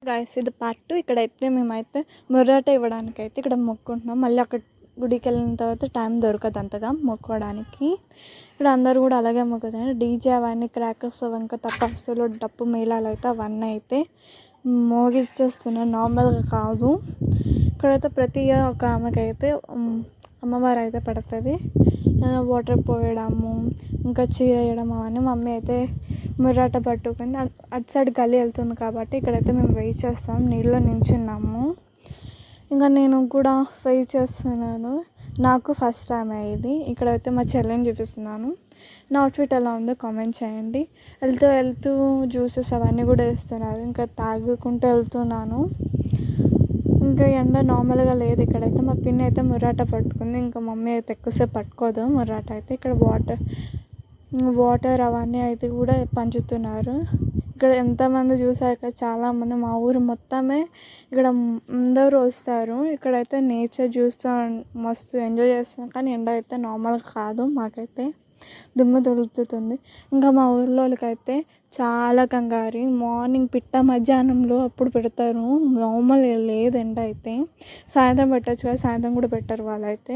Guys ఇది part 2. ఇక్కడైతే మేమైతే ముర్రాట ఇవ్వడానికైతే ఇక్కడ మొక్కుంటున్నాం. మళ్ళీ అక్కడ గుడికి వెళ్ళిన తర్వాత టైం దొరకదు అంతగా మొక్కోవడానికి. ఇక్కడ అందరూ కూడా అలాగే మొక్కుతారు. డీజే అవన్నీ క్రాకర్స్ ఇంకా తప్పస్తులు డప్పు మేళాలు అయితే అవన్నీ అయితే మోగిచ్చేస్తున్నారు, నార్మల్గా కాదు. ఇక్కడైతే ప్రతి ఇయర్ ఒక ఆమెకైతే అమ్మవారు అయితే పడుతుంది. వాటర్ పోయడము ఇంకా చీర వేయడం అవన్నీ మమ్మీ అయితే ముర్రాట పట్టుకుంది. అటు సైడ్ గల్లీ వెళ్తుంది కాబట్టి ఇక్కడైతే మేము వెయిట్ చేస్తాం, నీళ్ళలో నించున్నాము. ఇంకా నేను కూడా వెయిట్ చేస్తున్నాను. నాకు ఫస్ట్ టైం అయ్యింది. ఇక్కడైతే మా చెల్లెని చూపిస్తున్నాను. నా అవుట్ఫిట్ ఎలా ఉందో కామెంట్ చేయండి. వెళ్తూ జ్యూసెస్ అవన్నీ కూడా ఇస్తున్నారు. ఇంకా తాగుకుంటూ వెళ్తున్నాను. ఇంకా ఎండ నార్మల్గా లేదు. ఇక్కడైతే మా పిన్ని అయితే ముర్రాట పట్టుకుంది. ఇంకా మమ్మీ అయితే ఎక్కువసేపు పట్టుకోదు ముర్రాట అయితే. ఇక్కడ వాటర్ అవన్నీ అయితే కూడా పంచుతున్నారు. ఇక్కడ ఎంతమంది చూసాక చాలామంది మా ఊరు మొత్తమే ఇక్కడ అందరూ వస్తారు. ఇక్కడైతే నేచర్ చూస్తూ మస్తు ఎంజాయ్ చేస్తాం. కానీ ఎండ అయితే నార్మల్ కాదు, మాకైతే దుమ్ము దులుపుతుంది. ఇంకా మా ఊళ్ళోకైతే చాలా కంగారు. మార్నింగ్ మధ్యాహ్నంలో అప్పుడు పెడతారు, నార్మల్ లేదు ఎండ అయితే. సాయంత్రం పెట్టచ్చు కదా, సాయంత్రం కూడా పెట్టరు వాళ్ళైతే.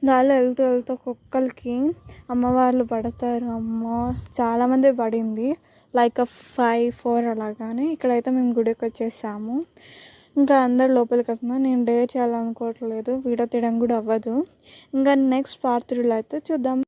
దానిలో వెళ్తూ ఒక్కొక్కరికి అమ్మవార్లు పడతారు. చాలామంది పడింది, లైక్ 5-4 అలాగానే. ఇక్కడైతే మేము గుడికి వచ్చేసాము. ఇంకా అందరు లోపలికి వస్తున్నారు. నేను డేర్ చేయాలనుకోవట్లేదు, వీడియో తీయడం కూడా అవ్వదు. ఇంకా నెక్స్ట్ పార్ట్ 3లో అయితే చూద్దాం.